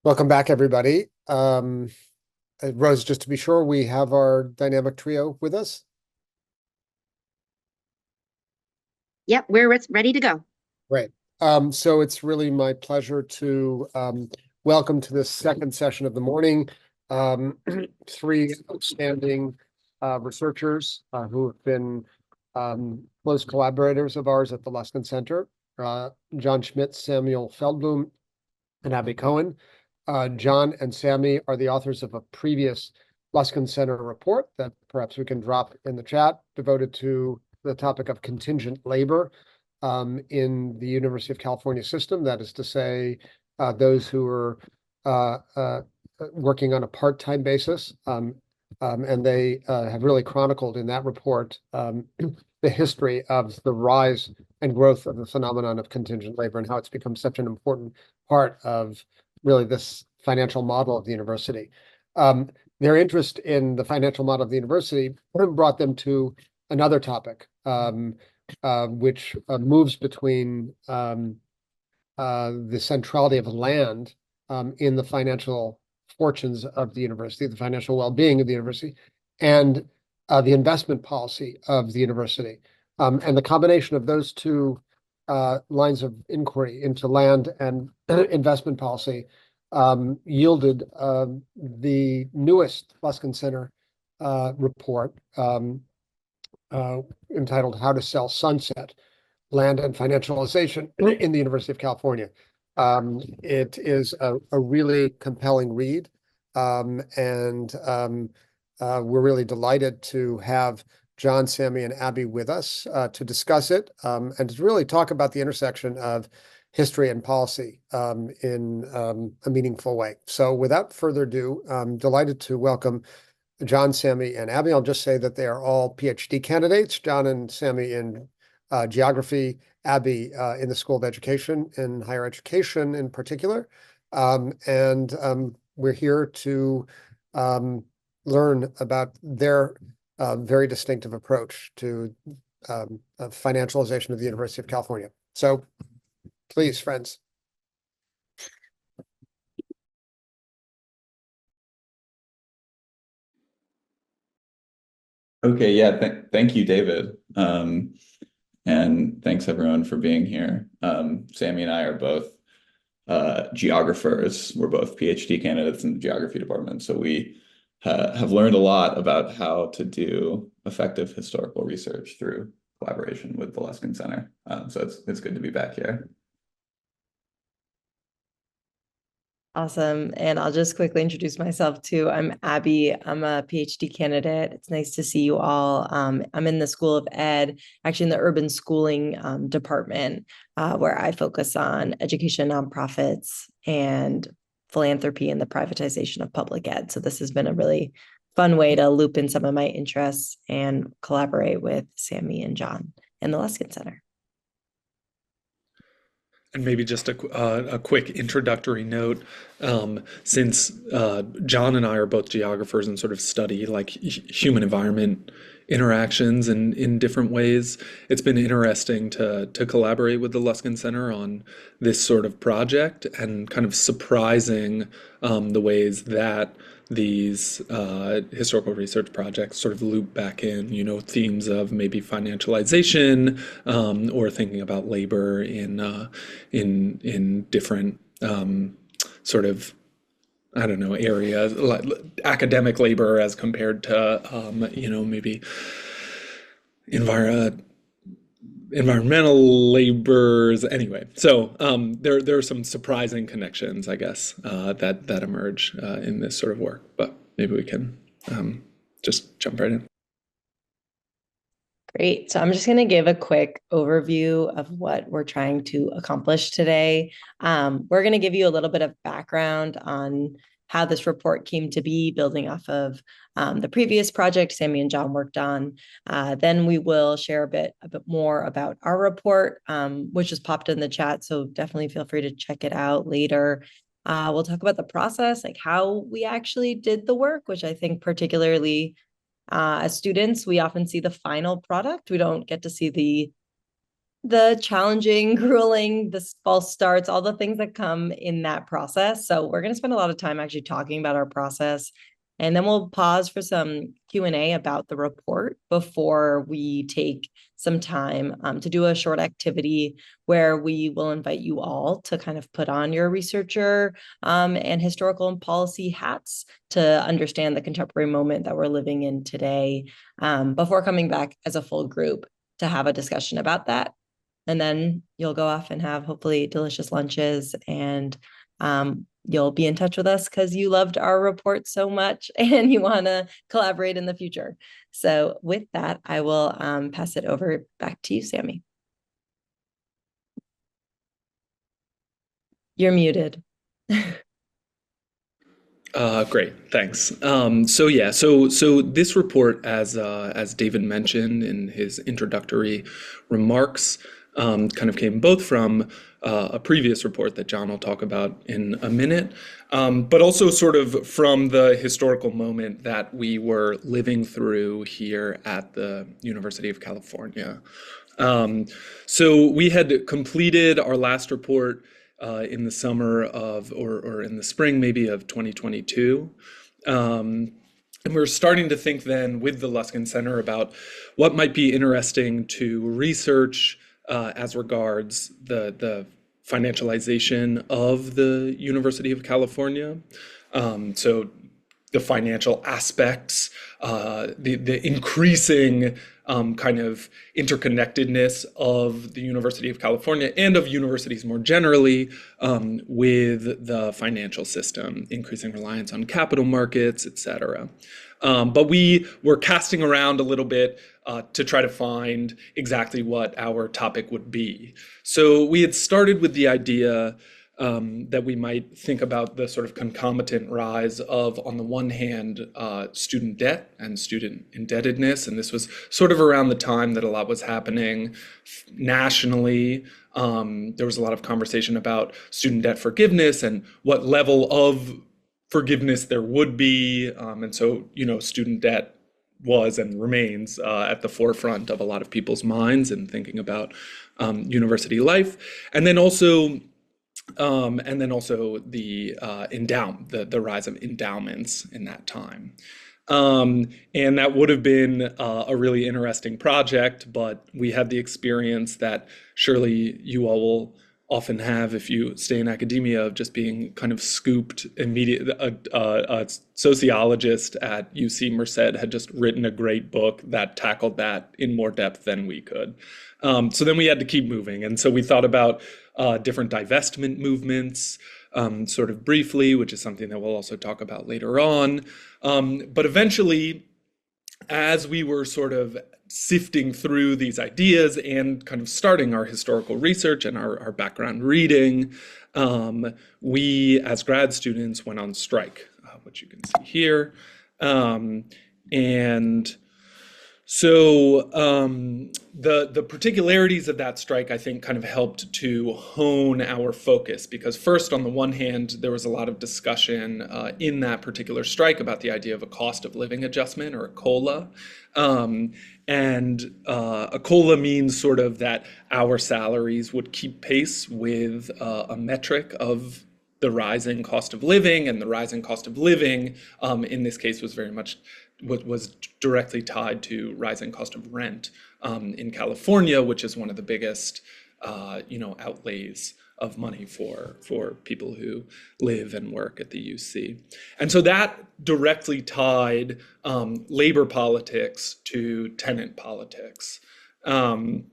Welcome back, everybody. Rose, just to be sure, we have our dynamic trio with us. Yep, we're ready to go. Great. So it's really my pleasure to welcome to this second session of the morning three outstanding researchers who have been close collaborators of ours at the Luskin Center, John Schmidt, Samuel Feldblum, and Abbie Cohen. John and Sammy are the authors of a previous Luskin Center report that perhaps we can drop in the chat, devoted to the topic of contingent labor in the University of California system. That is to say, those who are working on a part-time basis. And they have really chronicled in that report the history of the rise and growth of the phenomenon of contingent labor and how it's become such an important part of really this financial model of the university. Their interest in the financial model of the university brought them to another topic, which moves between the centrality of land in the financial fortunes of the university, the financial well-being of the university, and the investment policy of the university. And the combination of those two lines of inquiry into land and investment policy yielded the newest Luskin Center report entitled How to Sell Sunset, Land and Financialization in the University of California. It is a really compelling read, and we're really delighted to have John, Sammy, and Abbie with us to discuss it and to really talk about the intersection of history and policy in a meaningful way. So without further ado, I'm delighted to welcome John, Sammy, and Abbie. I'll just say that they are all PhD candidates, John and Sammy in geography, Abbie in the School of Education and higher education in particular. We're here to learn about their very distinctive approach to financialization of the University of California. So please, friends. Okay, yeah, thank you, David. And thanks everyone for being here. Sammy and I are both geographers. We're both PhD candidates in the geography department. So we have learned a lot about how to do effective historical research through collaboration with the Luskin Center. So it's good to be back here. Awesome. And I'll just quickly introduce myself too. I'm Abbie. I'm a PhD candidate. It's nice to see you all. I'm in the School of Ed, actually in the urban schooling department, where I focus on education, nonprofits, and philanthropy and the privatization of public ed. So this has been a really fun way to loop in some of my interests and collaborate with Sammy and John in the Luskin Center. And maybe just a quick introductory note, since John and I are both geographers and sort of study like human environment interactions in different ways, it's been interesting to collaborate with the Luskin Center on this sort of project and kind of surprising the ways that these historical research projects sort of loop back in, themes of maybe financialization or thinking about labor in different sort of, I don't know, areas, like academic labor as compared to maybe environmental labors. Anyway, so there are some surprising connections, I guess, that emerge in this sort of work. But maybe we can just jump right in. Great. So I'm just going to give a quick overview of what we're trying to accomplish today. We're going to give you a little bit of background on how this report came to be, building off of the previous project Sammy and John worked on. Then we will share a bit more about our report, which is popped in the chat. So definitely feel free to check it out later. We'll talk about the process, like how we actually did the work, which I think particularly as students, we often see the final product. We don't get to see the the challenging, grueling, the false starts, all the things that come in that process. So we're going to spend a lot of time actually talking about our process. And then we'll pause for some Q&A about the report before we take some time to do a short activity where we will invite you all to kind of put on your researcher and historical and policy hats to understand the contemporary moment that we're living in today before coming back as a full group to have a discussion about that. And then you'll go off and have hopefully delicious lunches, and you'll be in touch with us because you loved our report so much and you want to collaborate in the future. So with that, I will pass it over back to you, Sammy. You're muted. Great, thanks. So this report, as David mentioned in his introductory remarks, kind of came both from a previous report that John will talk about in a minute, but also sort of from the historical moment that we were living through here at the University of California. So we had completed our last report in the summer of, or in the spring maybe of 2022. And we were starting to think then with the Luskin Center about what might be interesting to research as regards the financialization of the University of California. So the financial aspects, the increasing kind of interconnectedness of the University of California and of universities more generally with the financial system, increasing reliance on capital markets, et cetera. But we were casting around a little bit to try to find exactly what our topic would be. So we had started with the idea that we might think about the sort of concomitant rise of, on the one hand, student debt and student indebtedness. And this was sort of around the time that a lot was happening nationally. There was a lot of conversation about student debt forgiveness and what level of forgiveness there would be. And so, student debt was and remains at the forefront of a lot of people's minds in thinking about university life. And then also the the rise of endowments in that time. And that would have been a really interesting project, but we had the experience that surely you all will often have if you stay in academia of just being kind of scooped immediately. A sociologist at UC Merced had just written a great book that tackled that in more depth than we could. So then we had to keep moving. And so we thought about different divestment movements, sort of briefly, which is something that we'll also talk about later on. But eventually, as we were sort of sifting through these ideas and kind of starting our historical research and our background reading, we, as grad students, went on strike, which you can see here. And so the particularities of that strike, I think, kind of helped to hone our focus, because first, on the one hand, there was a lot of discussion in that particular strike about the idea of a cost of living adjustment, or a COLA. And a COLA means sort of that our salaries would keep pace with a metric of the rising cost of living, and the rising cost of living in this case was very much was directly tied to rising cost of rent in California, which is one of the biggest outlays of money for people who live and work at the UC. And so that directly tied labor politics to tenant politics, and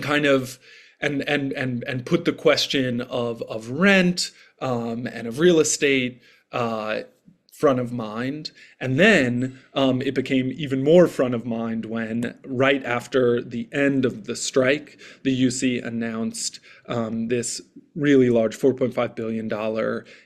kind of and put the question of rent and of real estate front of mind. And then it became even more front of mind when, right after the end of the strike, the UC announced this really large $4.5 billion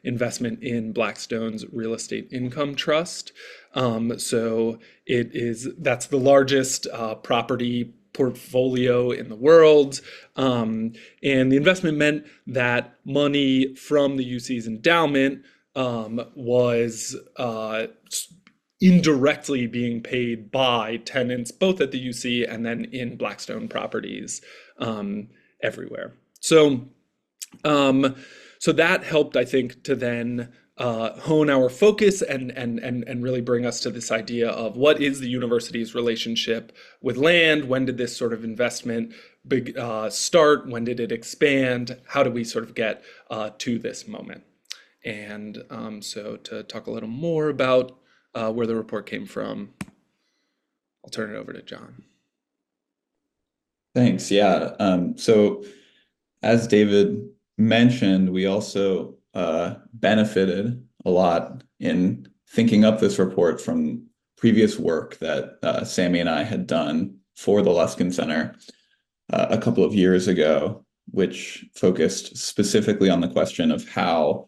investment in Blackstone's real estate income trust. So that's the largest property portfolio in the world. And the investment meant that money from the UC's endowment was indirectly being paid by tenants, both at the UC and then in Blackstone properties everywhere. So so that helped, I think, to then hone our focus and really bring us to this idea of what is the university's relationship with land? When did this sort of investment start? When did it expand? How do we sort of get to this moment? And so to talk a little more about where the report came from, I'll turn it over to John. Thanks. Yeah. So as David mentioned, we also benefited a lot in thinking up this report from previous work that Sammy and I had done for the Luskin Center a couple of years ago, which focused specifically on the question of how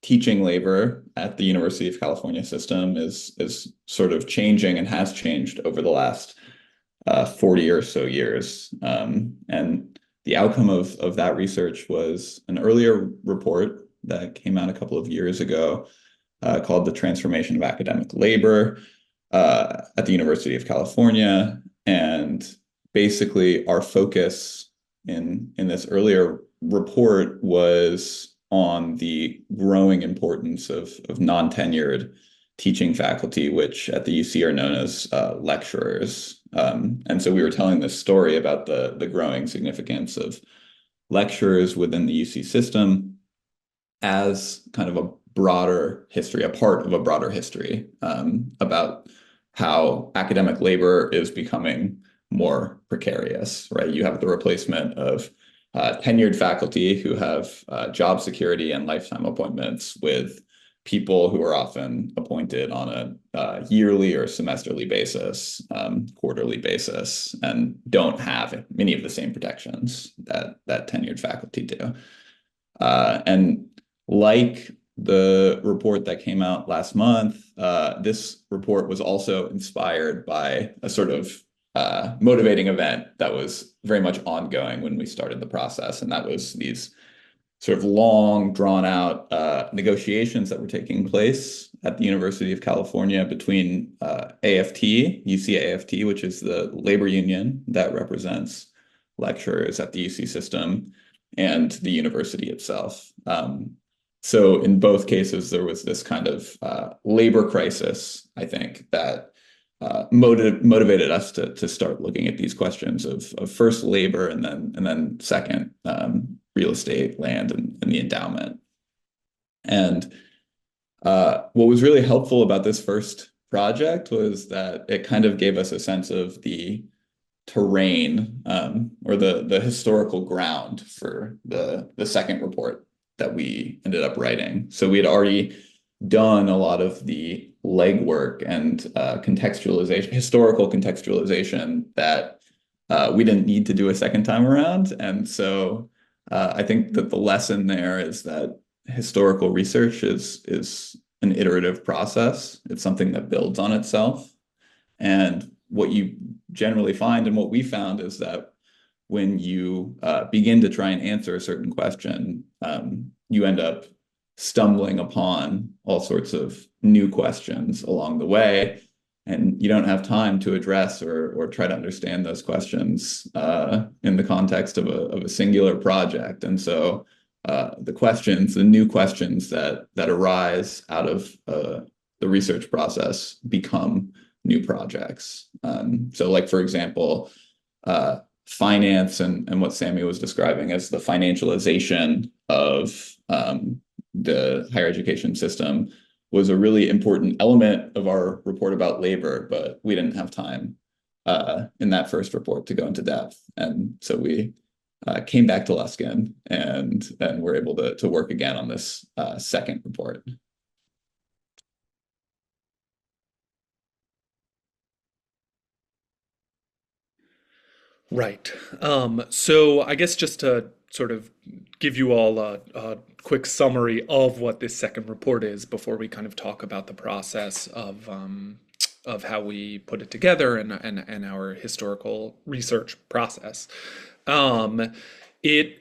teaching labor at the University of California system is sort of changing and has changed over the last 40 or so years. And the outcome of that research was an earlier report that came out a couple of years ago called The Transformation of Academic Labor at the University of California. And basically our focus in this earlier report was on the growing importance of non-tenured teaching faculty, which at the UC are known as lecturers. And so we were telling this story about the growing significance of lecturers within the UC system as kind of a broader history, a part of a broader history about how academic labor is becoming more precarious, right? You have the replacement of tenured faculty who have job security and lifetime appointments with people who are often appointed on a yearly or semesterly basis, quarterly basis, and don't have many of the same protections that tenured faculty do. And like the report that came out last month, this report was also inspired by a sort of motivating event that was very much ongoing when we started the process, and that was these sort of long, drawn-out negotiations that were taking place at the University of California between AFT, UC AFT, which is the labor union that represents lecturers at the UC system, and the university itself. So in both cases, there was this kind of labor crisis, I think, that motivated us to start looking at these questions of first labor and then second real estate, land, and the endowment. And what was really helpful about this first project was that it kind of gave us a sense of the terrain or the historical ground for the second report that we ended up writing. So we had already done a lot of the legwork and contextualization, historical contextualization that we didn't need to do a second time around. And so I think that the lesson there is that historical research is an iterative process. It's something that builds on itself. And what you generally find, and what we found, is that when you begin to try and answer a certain question, you end up stumbling upon all sorts of new questions along the way, and you don't have time to address or try to understand those questions in the context of a singular project. And so the new questions that arise out of the research process become new projects. So like, for example, finance and what Sammy was describing as the financialization of the higher education system was a really important element of our report about labor, but we didn't have time in that first report to go into depth. And so we came back to Luskin and were able to work again on this second report. Right. So I guess just to sort of give you all a quick summary of what this second report is before we kind of talk about the process of how we put it together and our historical research process. It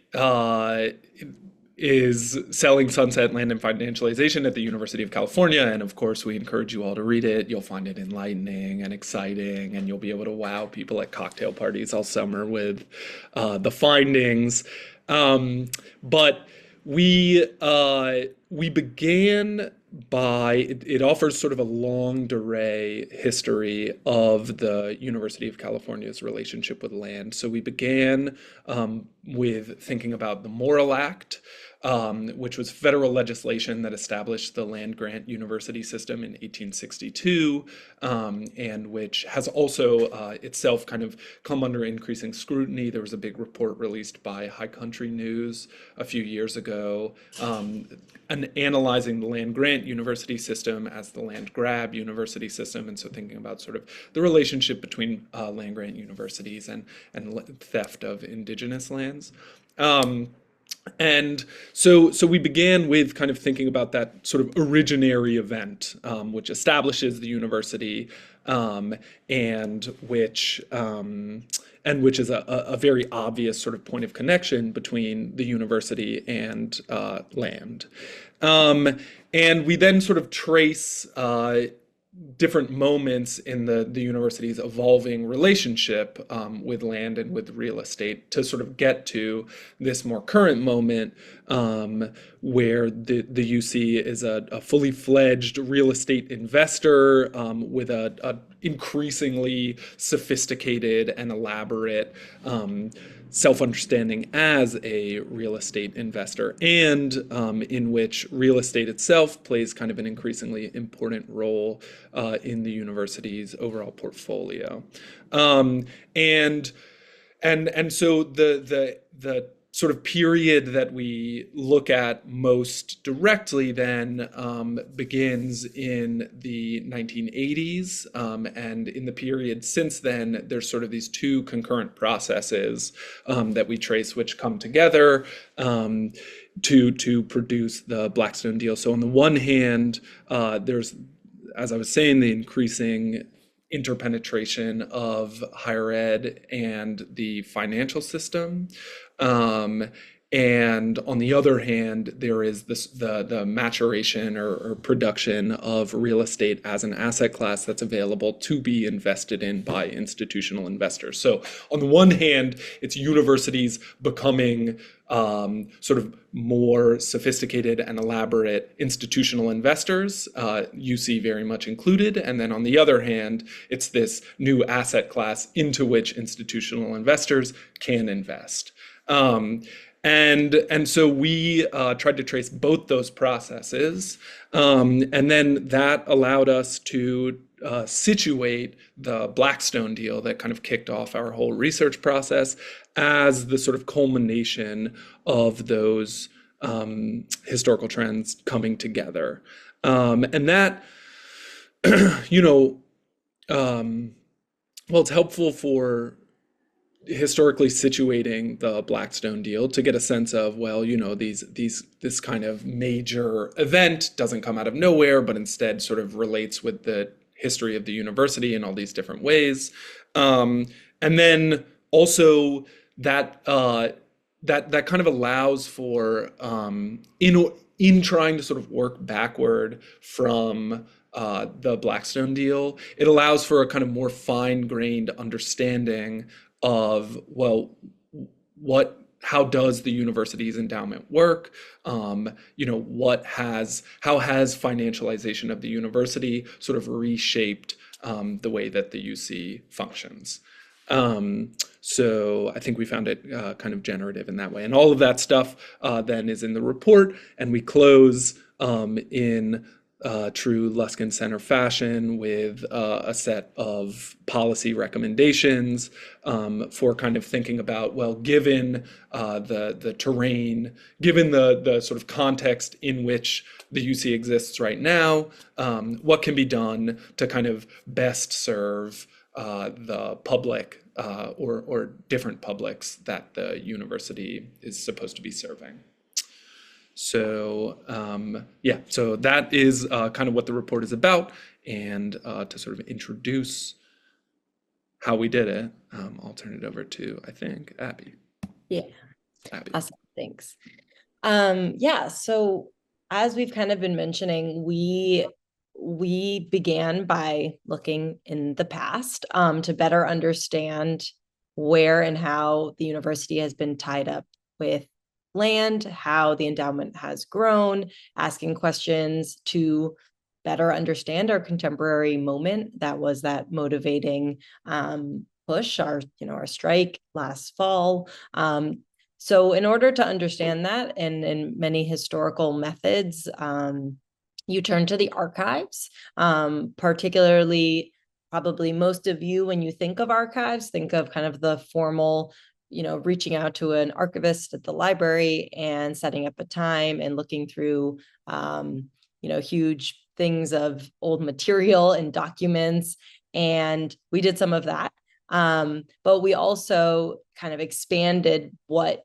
is Selling Sunset Land and Financialization at the University of California. And of course, we encourage you all to read it. You'll find it enlightening and exciting, and you'll be able to wow people at cocktail parties all summer with the findings. But we began by it offers sort of a longue durée history of the University of California's relationship with land. So we began with thinking about the Morrill Act, which was federal legislation that established the land grant university system in 1862, and which has also itself kind of come under increasing scrutiny. There was a big report released by High Country News a few years ago, and analyzing the land grant university system as the land grab university system, and so thinking about sort of the relationship between land grant universities and theft of indigenous lands. And so we began with kind of thinking about that sort of originary event, which establishes the university, and which is a very obvious sort of point of connection between the university and land. And we then sort of trace different moments in the university's evolving relationship with land and with real estate to sort of get to this more current moment, where the UC is a fully fledged real estate investor with a increasingly sophisticated and elaborate self-understanding as a real estate investor, and in which real estate itself plays kind of an increasingly important role in the university's overall portfolio. And so the sort of period that we look at most directly then begins in the 1980s, and in the period since then, there's sort of these two concurrent processes that we trace, which come together to produce the Blackstone deal. So on the one hand, there's, as I was saying, the increasing interpenetration of higher ed and the financial system. And on the other hand, there is the maturation or production of real estate as an asset class that's available to be invested in by institutional investors. So on the one hand, it's universities becoming sort of more sophisticated and elaborate institutional investors, UC very much included. And then on the other hand, it's this new asset class into which institutional investors can invest. And so we tried to trace both those processes, and then that allowed us to situate the Blackstone deal that kind of kicked off our whole research process as the sort of culmination of those historical trends coming together. And that, well, it's helpful for historically situating the Blackstone deal to get a sense of, well, this kind of major event doesn't come out of nowhere, but instead sort of relates with the history of the university in all these different ways. And then also that that kind of allows for in trying to sort of work backward from the Blackstone deal, it allows for a kind of more fine-grained understanding of, well, how does the university's endowment work? How has financialization of the university sort of reshaped the way that the UC functions? So I think we found it kind of generative in that way. And all of that stuff then is in the report, and we close in true Luskin Center fashion with a set of policy recommendations for kind of thinking about, well, given the terrain, given the sort of context in which the UC exists right now, what can be done to kind of best serve the public or different publics that the university is supposed to be serving. So so that is kind of what the report is about. And to sort of introduce how we did it, I'll turn it over to, I think, Abbie. Yeah. Abbie. Awesome. Thanks. Yeah, so as we've kind of been mentioning, we began by looking in the past to better understand where and how the university has been tied up with land, how the endowment has grown, asking questions to better understand our contemporary moment. That was that motivating push, our strike last fall. So in order to understand that, and in many historical methods, you turn to the archives, particularly probably most of you, when you think of archives, think of kind of the formal, reaching out to an archivist at the library and setting up a time and looking through, huge things of old material and documents. And we did some of that. But we also kind of expanded what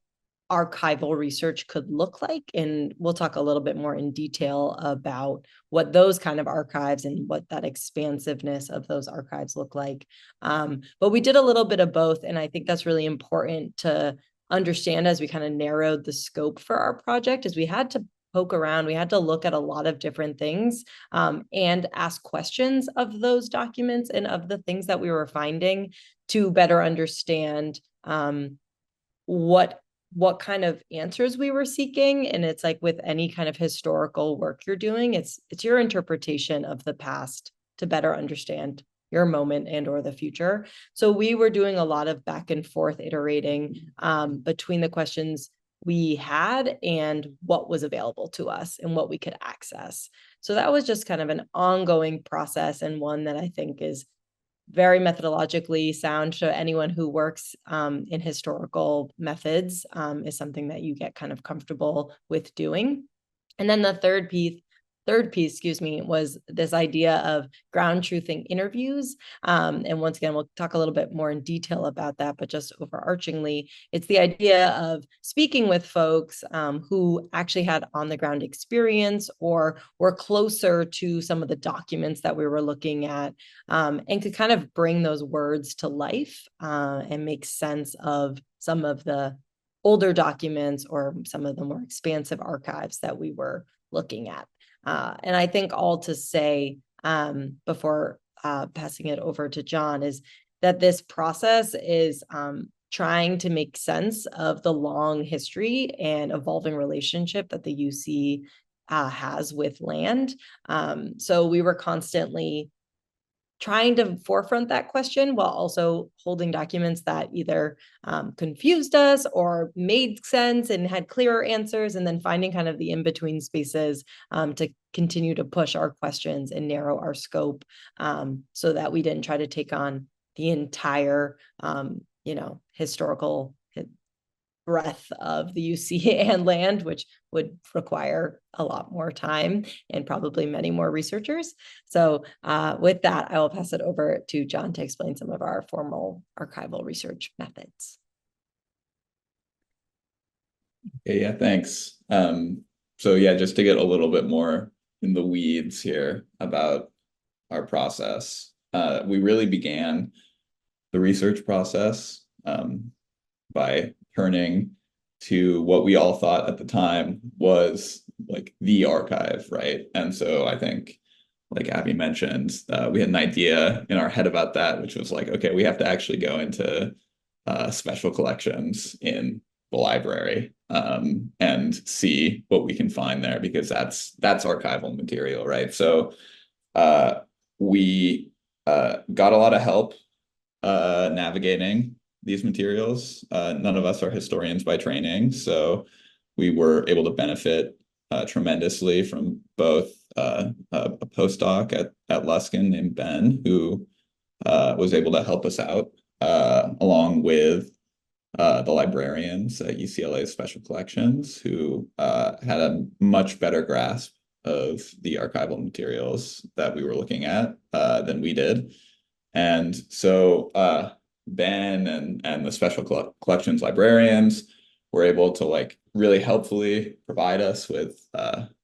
archival research could look like. And we'll talk a little bit more in detail about what those kind of archives and what that expansiveness of those archives look like. But we did a little bit of both. And I think that's really important to understand as we kind of narrowed the scope for our project, is we had to poke around, we had to look at a lot of different things and ask questions of those documents and of the things that we were finding to better understand what kind of answers we were seeking. And it's like with any kind of historical work you're doing, it's your interpretation of the past to better understand your moment and or the future. So we were doing a lot of back and forth iterating between the questions we had and what was available to us and what we could access. So that was just kind of an ongoing process, and one that I think is very methodologically sound. So anyone who works in historical methods is something that you get kind of comfortable with doing. And then the third piece, was this idea of ground truthing interviews. And once again, we'll talk a little bit more in detail about that, but just overarchingly, it's the idea of speaking with folks who actually had on the ground experience or were closer to some of the documents that we were looking at, and could kind of bring those words to life and make sense of some of the older documents or some of the more expansive archives that we were looking at. And I think all to say, before passing it over to John, is that this process is trying to make sense of the long history and evolving relationship that the UC has with land. So we were constantly trying to forefront that question while also holding documents that either confused us or made sense and had clearer answers, and then finding kind of the in-between spaces to continue to push our questions and narrow our scope so that we didn't try to take on the entire, historical breadth of the UC and land, which would require a lot more time and probably many more researchers. So with that, I will pass it over to John to explain some of our formal archival research methods. Yeah, thanks. So yeah, just to get a little bit more in the weeds here about our process, we really began the research process by turning to what we all thought at the time was like the archive, right? And so I think, like Abbie mentioned, we had an idea in our head about that, which was like, okay, we have to actually go into special collections in the library and see what we can find there, because that's archival material, right? So we got a lot of help navigating these materials. None of us are historians by training, so we were able to benefit tremendously from both a postdoc at Luskin named Ben, who was able to help us out, along with the librarians at UCLA Special Collections, who had a much better grasp of the archival materials that we were looking at than we did. And so Ben and the Special Collections librarians were able to like really helpfully provide us with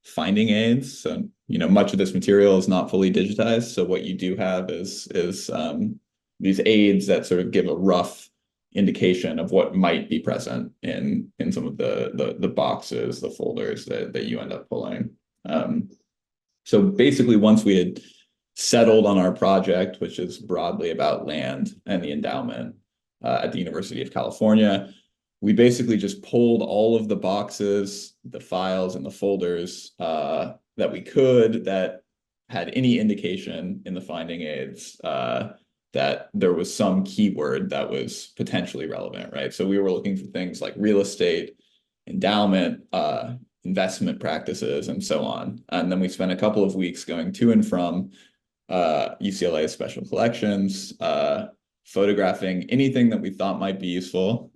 finding aids. So, much of this material is not fully digitized. So what you do have is these aids that sort of give a rough indication of what might be present in some of the boxes, the folders that you end up pulling. So basically, once we had settled on our project, which is broadly about land and the endowment at the University of California, we basically just pulled all of the boxes, the files, and the folders that we could that had any indication in the finding aids that there was some keyword that was potentially relevant, right? So we were looking for things like real estate, endowment, investment practices, and so on. And then we spent a couple of weeks going to and from UCLA's special collections, photographing anything that we thought might be useful,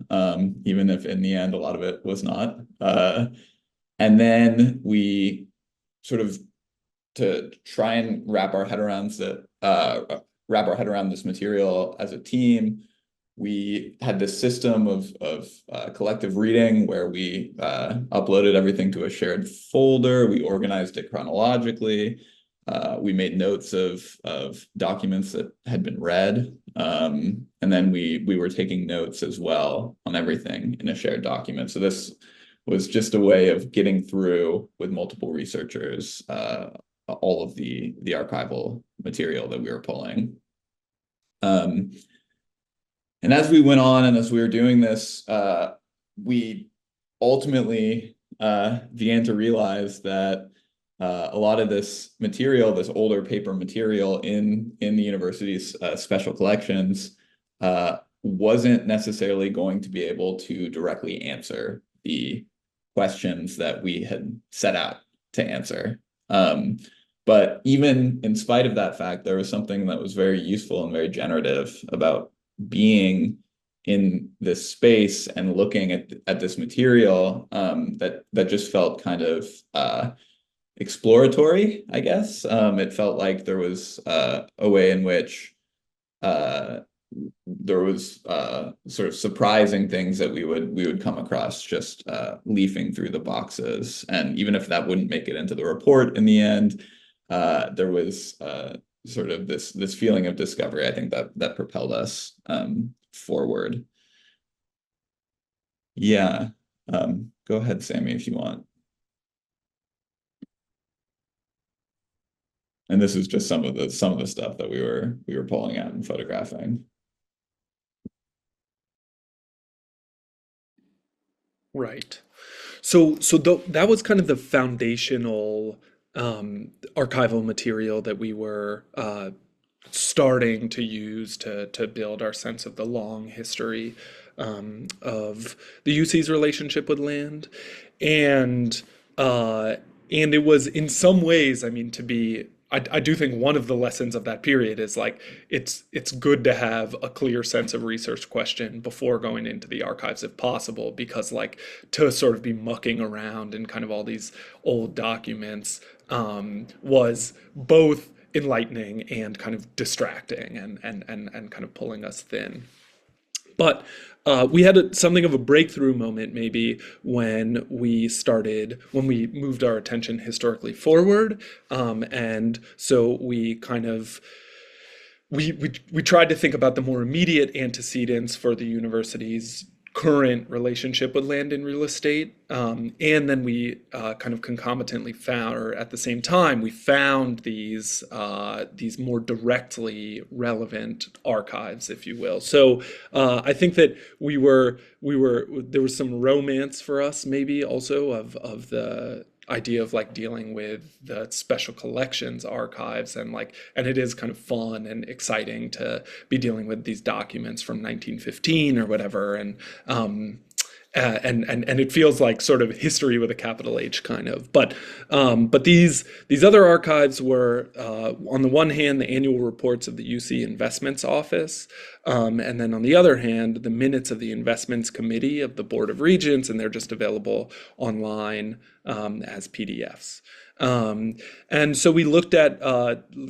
even if in the end a lot of it was not. And then we sort of, to try and wrap our head around this material as a team, we had this system of collective reading where we uploaded everything to a shared folder. We organized it chronologically. We made notes of documents that had been read. And then we were taking notes as well on everything in a shared document. So this was just a way of getting through with multiple researchers all of the archival material that we were pulling. And as we went on and as we were doing this, we ultimately began to realize that a lot of this material, this older paper material in the university's special collections, wasn't necessarily going to be able to directly answer the questions that we had set out to answer. But even in spite of that fact, there was something that was very useful and very generative about being in this space and looking at this material that just felt kind of exploratory, I guess. It felt like there was a way in which there was sort of surprising things that we would come across just leafing through the boxes. And even if that wouldn't make it into the report in the end, there was sort of this feeling of discovery, I think, that propelled us forward. Yeah. Go ahead, Sammy, if you want. And this is just some of the stuff that we were pulling out and photographing. Right. So that was kind of the foundational archival material that we were starting to use to build our sense of the long history of the UC's relationship with land, and it was in some ways, I mean, I do think one of the lessons of that period is like it's good to have a clear sense of research question before going into the archives if possible, because like to sort of be mucking around in kind of all these old documents was both enlightening and kind of distracting and kind of pulling us thin. But we had something of a breakthrough moment maybe when we moved our attention historically forward. And so we kind of, we tried to think about the more immediate antecedents for the university's current relationship with land and real estate. And then we kind of concomitantly found, or at the same time, we found these more directly relevant archives, if you will. So I think that there was some romance for us maybe also of the idea of like dealing with the special collections archives, and it is kind of fun and exciting to be dealing with these documents from 1915 or whatever, and it feels like sort of history with a capital H kind of. But these other archives were on the one hand the annual reports of the UC Investments Office, and then on the other hand the minutes of the Investments Committee of the Board of Regents, and they're just available online as PDFs. And so we looked at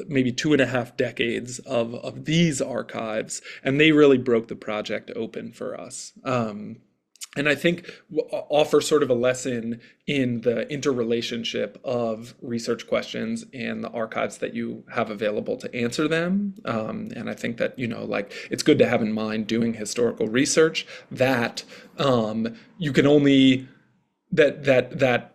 maybe 2.5 decades of these archives, and they really broke the project open for us. and I think offer sort of a lesson in the interrelationship of research questions and the archives that you have available to answer them. And I think that, like, it's good to have in mind doing historical research that you can only that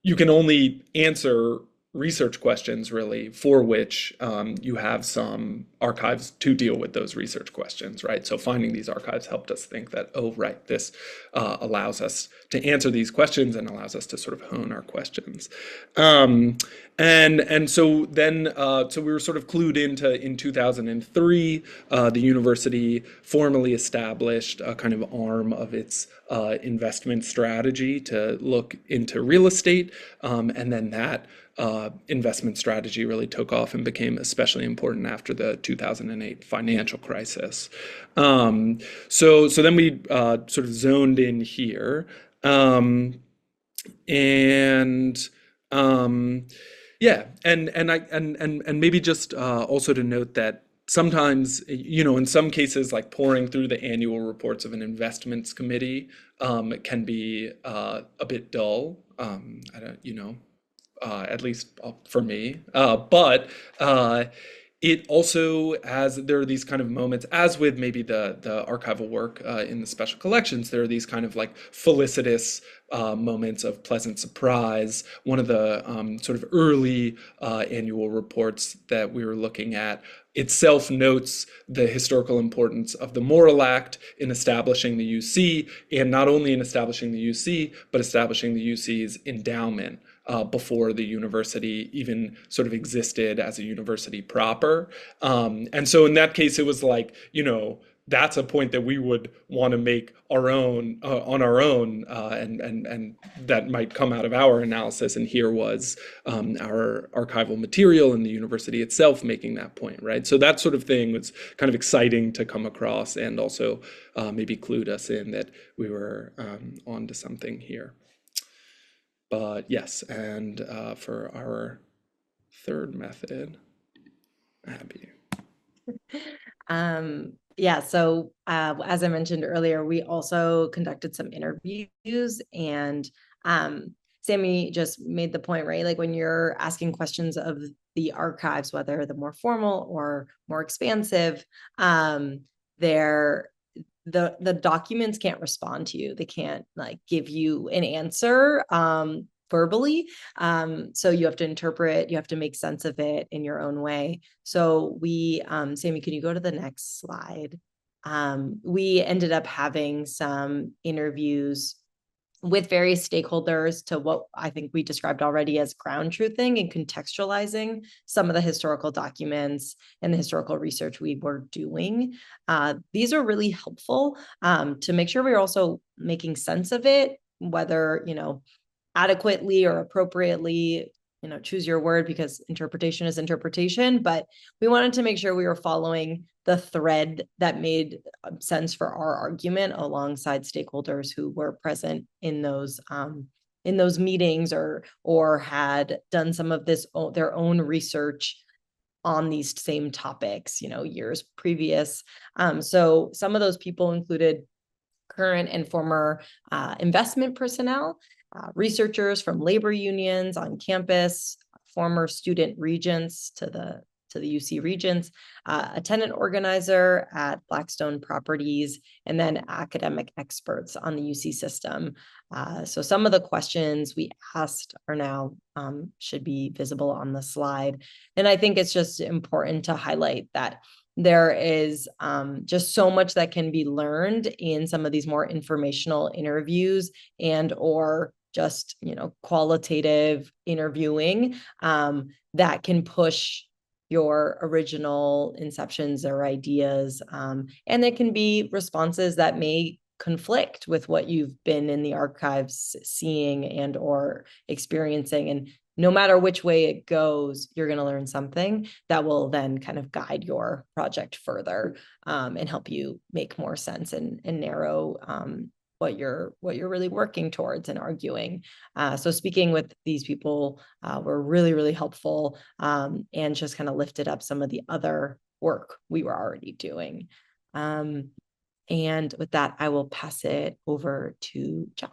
you can only answer research questions really for which you have some archives to deal with those research questions, right? So finding these archives helped us think that, oh, right, this allows us to answer these questions and allows us to sort of hone our questions. And so then, so we were sort of clued into, in 2003, the university formally established a kind of arm of its investment strategy to look into real estate. And then that investment strategy really took off and became especially important after the 2008 financial crisis. So then we sort of zoned in here. Yeah, and maybe just also to note that sometimes, in some cases, like poring through the annual reports of an investments committee can be a bit dull. I don't, at least for me. But it also there are these kind of moments, as with maybe the archival work in the special collections, there are these kind of like felicitous moments of pleasant surprise. One of the sort of early annual reports that we were looking at itself notes the historical importance of the Morrill Act in establishing the UC, and not only in establishing the UC, but establishing the UC's endowment before the university even sort of existed as a university proper. And so in that case, it was like, that's a point that we would want to make our own on our own, and that might come out of our analysis. And here was our archival material and the university itself making that point, right? So that sort of thing was kind of exciting to come across, and also maybe clued us in that we were onto something here. But yes, and for our third method, Abbie. Yeah, so as I mentioned earlier, we also conducted some interviews, and Sammy just made the point, right? Like when you're asking questions of the archives, whether the more formal or more expansive, the documents can't respond to you. They can't like give you an answer verbally. So you have to interpret, you have to make sense of it in your own way. So we, Sammy, can you go to the next slide? We ended up having some interviews with various stakeholders to what I think we described already as ground truthing and contextualizing some of the historical documents and the historical research we were doing. These are really helpful to make sure we're also making sense of it, whether, adequately or appropriately, choose your word, because interpretation is interpretation, but we wanted to make sure we were following the thread that made sense for our argument alongside stakeholders who were present in those meetings or had done some of their own research on these same topics, years previous. So some of those people included current and former investment personnel, researchers from labor unions on campus, former student regents to the UC regents, a tenant organizer at Blackstone Properties, and then academic experts on the UC system. So some of the questions we asked are now should be visible on the slide. And I think it's just important to highlight that there is just so much that can be learned in some of these more informational interviews and or just, qualitative interviewing that can push your original inceptions or ideas. And there can be responses that may conflict with what you've been in the archives seeing and or experiencing. And no matter which way it goes, you're going to learn something that will then kind of guide your project further and help you make more sense and narrow what you're really working towards and arguing. So speaking with these people were really, really helpful and just kind of lifted up some of the other work we were already doing. And with that, I will pass it over to John.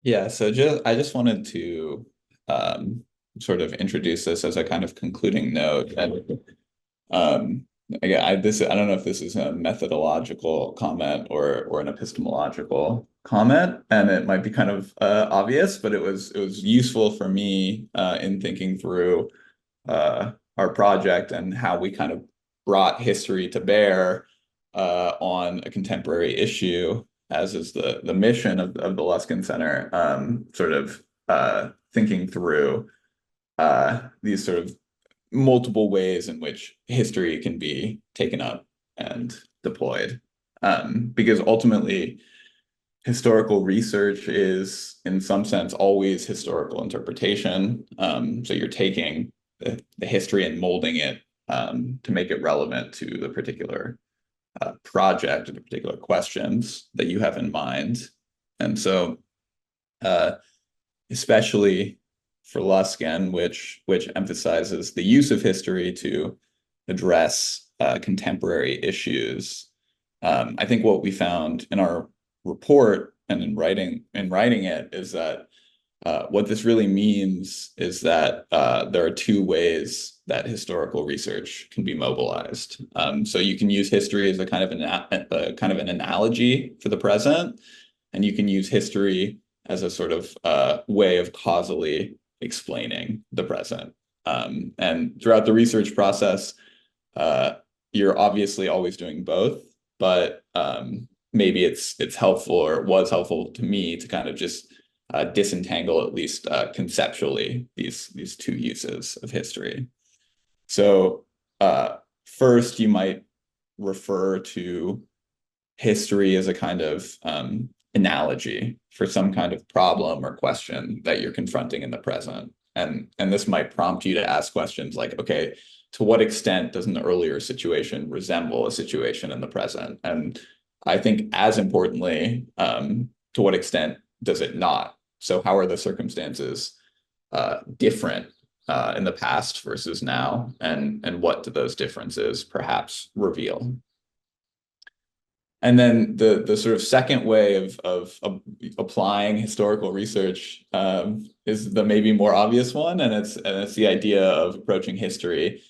Yeah, so I just wanted to sort of introduce this as a kind of concluding note. And again, I don't know if this is a methodological comment or an epistemological comment, and it might be kind of obvious, but it was useful for me in thinking through our project and how we kind of brought history to bear on a contemporary issue, as is the mission of the Luskin Center, sort of thinking through these sort of multiple ways in which history can be taken up and deployed. Because ultimately, historical research is, in some sense, always historical interpretation. So you're taking the history and molding it to make it relevant to the particular project or the particular questions that you have in mind. And so, especially for Luskin, which emphasizes the use of history to address contemporary issues, I think what we found in our report and in writing it is that what this really means is that there are two ways that historical research can be mobilized. So you can use history as a kind of an analogy for the present, and you can use history as a sort of way of causally explaining the present. And throughout the research process, you're obviously always doing both, but maybe it's helpful, or it was helpful to me, to kind of just disentangle, at least conceptually, these two uses of history. So first, you might refer to history as a kind of analogy for some kind of problem or question that you're confronting in the present. And this might prompt you to ask questions like, okay, to what extent does an earlier situation resemble a situation in the present? And I think, as importantly, to what extent does it not? So how are the circumstances different in the past versus now? And what do those differences perhaps reveal? And then the sort of second way of applying historical research is the maybe more obvious one, and it's the idea of approaching history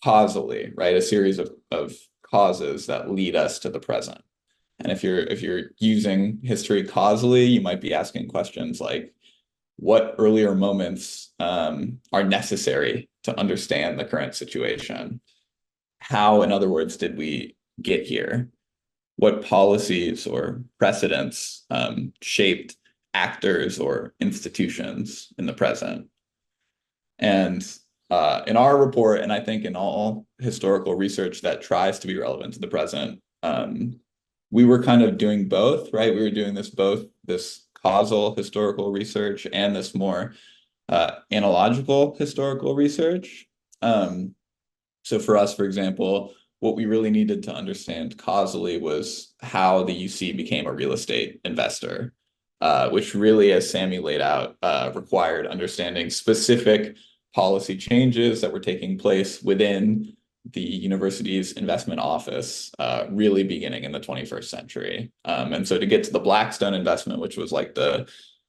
causally, right? A series of causes that lead us to the present. And if you're using history causally, you might be asking questions like, what earlier moments are necessary to understand the current situation? How, in other words, did we get here? What policies or precedents shaped actors or institutions in the present? And in our report, and I think in all historical research that tries to be relevant to the present, we were kind of doing both, right? We were doing this causal historical research and this more analogical historical research. So for us, for example, what we really needed to understand causally was how the UC became a real estate investor, which really, as Sammy laid out, required understanding specific policy changes that were taking place within the university's investment office, really beginning in the 21st century. And so to get to the Blackstone investment, which was like the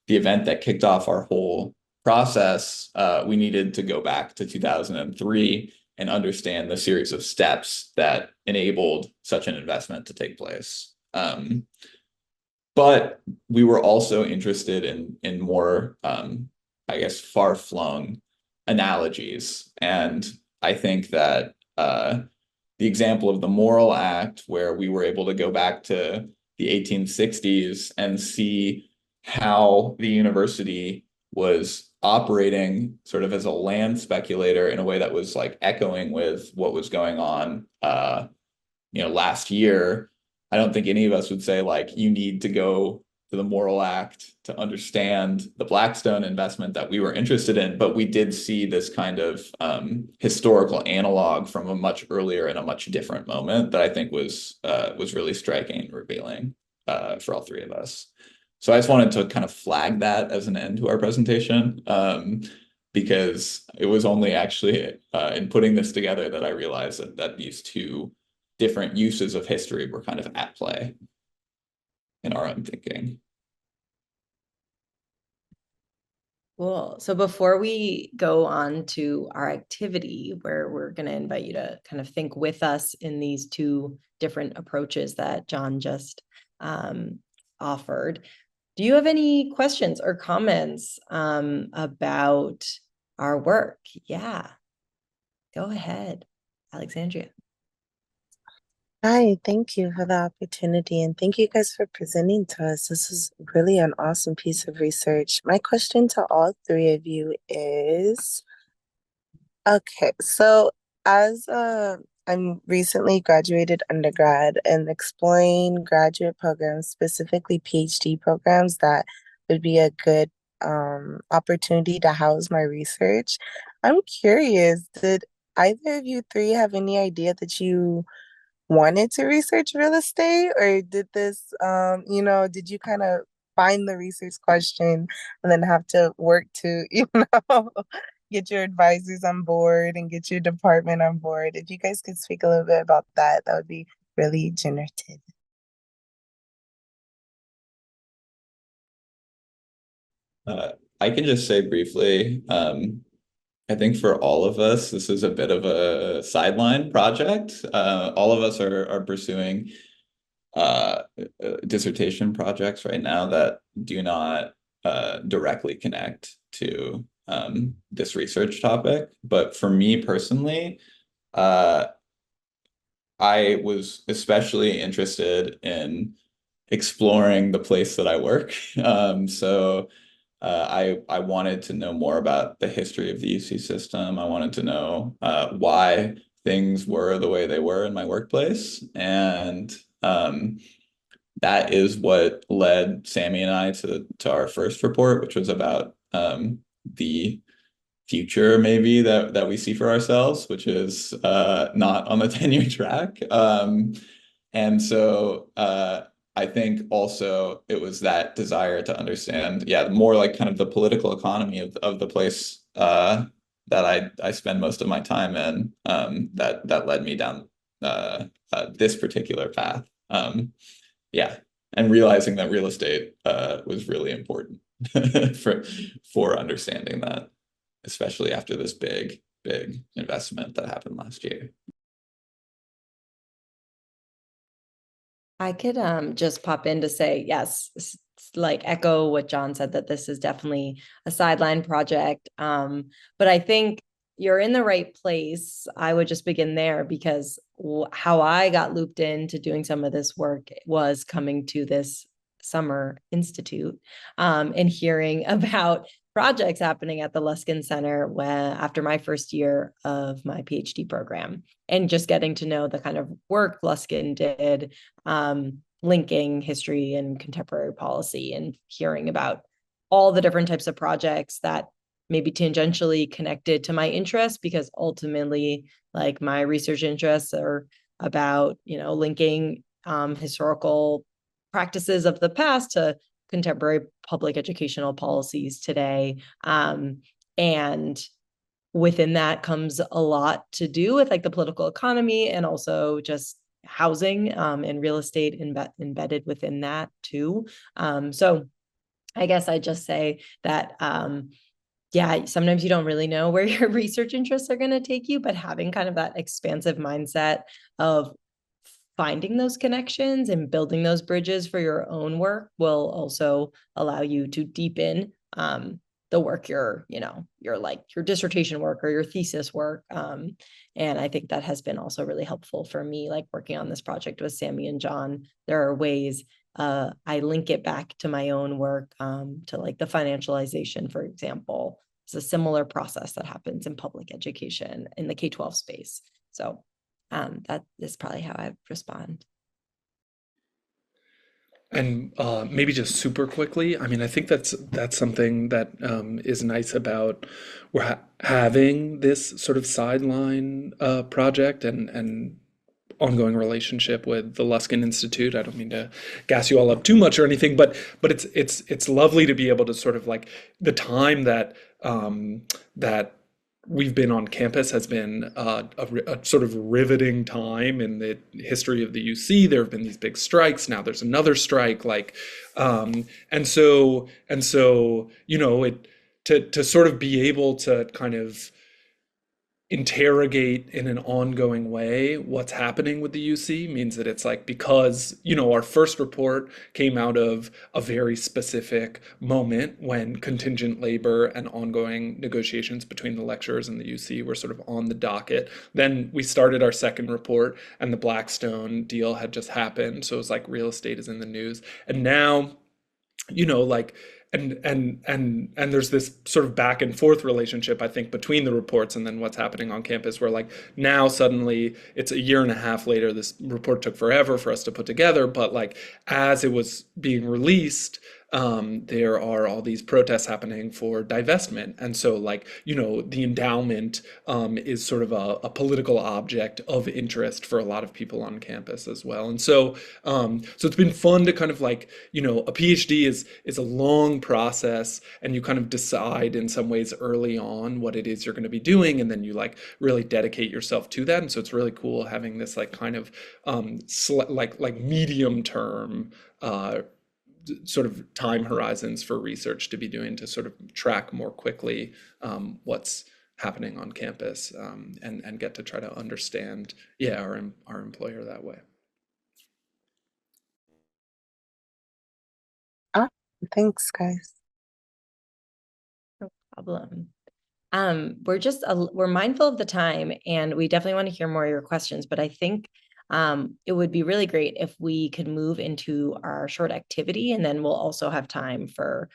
event that kicked off our whole process, we needed to go back to 2003 and understand the series of steps that enabled such an investment to take place. But we were also interested in more, I guess, far-flung analogies. And I think that the example of the Morrill Act, where we were able to go back to the 1860s and see how the university was operating sort of as a land speculator in a way that was like echoing with what was going on, last year. I don't think any of us would say like, you need to go to the Morrill Act to understand the Blackstone investment that we were interested in, but we did see this kind of historical analog from a much earlier and a much different moment that I think was really striking and revealing for all three of us. So I just wanted to kind of flag that as an end to our presentation. because it was only actually in putting this together that I realized that these two different uses of history were kind of at play in our own thinking. Cool. So before we go on to our activity, where we're going to invite you to kind of think with us in these two different approaches that John just offered, do you have any questions or comments about our work? Yeah, go ahead, Alexandria. Hi, thank you for the opportunity and thank you guys for presenting to us. This is really an awesome piece of research. My question to all three of you is, okay, so as I'm recently graduated undergrad and exploring graduate programs, specifically PhD programs that would be a good opportunity to house my research. I'm curious, did either of you three have any idea that you wanted to research real estate, or did this did you kind of find the research question and then have to work to get your advisors on board and get your department on board? If you guys could speak a little bit about that, that would be really generative. I can just say briefly, I think for all of us, this is a bit of a sideline project. All of us are pursuing dissertation projects right now that do not directly connect to this research topic. But for me personally, I was especially interested in exploring the place that I work. I wanted to know more about the history of the UC system. I wanted to know why things were the way they were in my workplace. And that is what led Sammy and I to our first report, which was about the future maybe that we see for ourselves, which is not on the tenure track. And so I think also it was that desire to understand, more like kind of the political economy of the place that I spend most of my time in, that led me down this particular path. And realizing that real estate was really important for understanding that, especially after this big investment that happened last year. I could just pop in to say, yes, like echo what John said, that this is definitely a sideline project. But I think you're in the right place. I would just begin there, because how I got looped into doing some of this work was coming to this summer institute and hearing about projects happening at the Luskin Center after my first year of my PhD program, and just getting to know the kind of work Luskin did, linking history and contemporary policy, and hearing about all the different types of projects that maybe tangentially connected to my interests, because ultimately, like, my research interests are about, linking historical practices of the past to contemporary public educational policies today. And within that comes a lot to do with like the political economy, and also just housing and real estate embedded within that too. So I guess I just say that, sometimes you don't really know where your research interests are going to take you, but having kind of that expansive mindset of finding those connections and building those bridges for your own work will also allow you to deepen the work your dissertation work or your thesis work. And I think that has been also really helpful for me, like working on this project with Sammy and John. There are ways I link it back to my own work, to like the financialization, for example. It's a similar process that happens in public education in the K-12 space. So that is probably how I respond. And maybe just super quickly, I mean, I think that's something that is nice about having this sort of sideline project and ongoing relationship with the Luskin Institute. I don't mean to gas you all up too much or anything, but it's lovely to be able to sort of like the time that that we've been on campus has been a sort of riveting time in the history of the UC. There have been these big strikes. Now there's another strike. And so to sort of be able to kind of interrogate in an ongoing way what's happening with the UC means that it's like, because our first report came out of a very specific moment when contingent labor and ongoing negotiations between the lecturers and the UC were sort of on the docket. Then we started our second report and the Blackstone deal had just happened, so it was like real estate is in the news. And now and there's this sort of back and forth relationship, I think, between the reports and then what's happening on campus, where like now suddenly it's a year and a half later. This report took forever for us to put together, but like as it was being released, there are all these protests happening for divestment. And so like, the endowment is sort of a political object of interest for a lot of people on campus as well. And so it's been fun to kind of like, a PhD is a long process, and you kind of decide in some ways early on what it is you're going to be doing, and then you like really dedicate yourself to that. And so it's really cool having this like kind of like medium term sort of time horizons for research to be doing to sort of track more quickly what's happening on campus, and get to try to understand our employer that way. Thanks, guys. No problem. We're mindful of the time, and we definitely want to hear more of your questions, but I think it would be really great if we could move into our short activity, and then we'll also have time for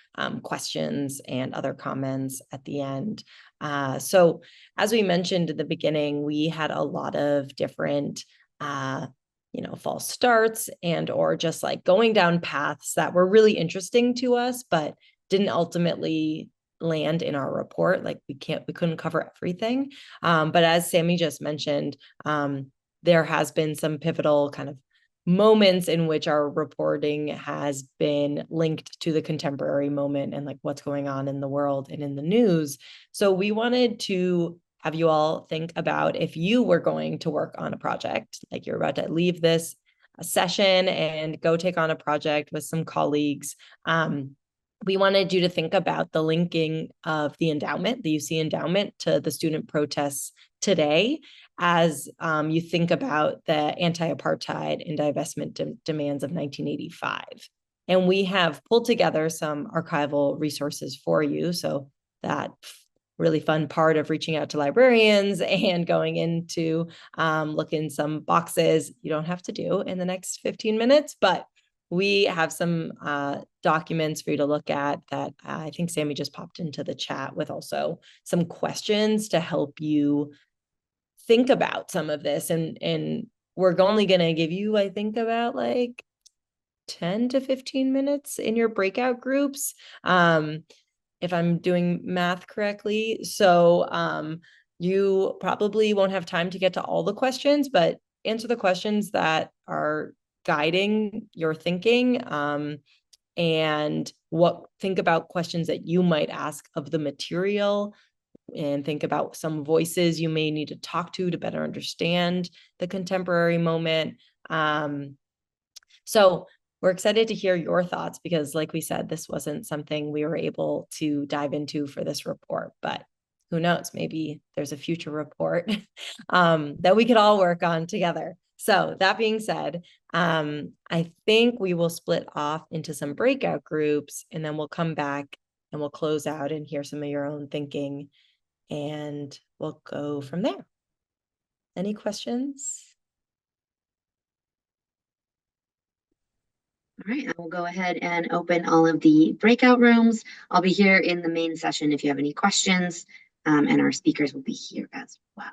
questions and other comments at the end. So as we mentioned at the beginning, we had a lot of different false starts or just like going down paths that were really interesting to us, but didn't ultimately land in our report. Like we couldn't cover everything. But as Sammy just mentioned, there has been some pivotal kind of moments in which our reporting has been linked to the contemporary moment and like what's going on in the world and in the news. So we wanted to have you all think about, if you were going to work on a project, like you're about to leave this session and go take on a project with some colleagues, we wanted you to think about the linking of the endowment, the UC endowment, to the student protests today, as you think about the anti-apartheid and divestment demands of 1985. And we have pulled together some archival resources for you. So that really fun part of reaching out to librarians and going into look in some boxes you don't have to do in the next 15 minutes, but we have some documents for you to look at that I think Sammy just popped into the chat with also some questions to help you think about some of this. And we're only going to give you, I think, about like 10 to 15 minutes in your breakout groups, if I'm doing math correctly. So you probably won't have time to get to all the questions, but answer the questions that are guiding your thinking, and think about questions that you might ask of the material, and think about some voices you may need to talk to better understand the contemporary moment. So we're excited to hear your thoughts, because like we said, this wasn't something we were able to dive into for this report, but who knows, maybe there's a future report that we could all work on together. So that being said, I think we will split off into some breakout groups, and then we'll come back and we'll close out and hear some of your own thinking, and we'll go from there. Any questions? All right, I will go ahead and open all of the breakout rooms. I'll be here in the main session if you have any questions, and our speakers will be here as well.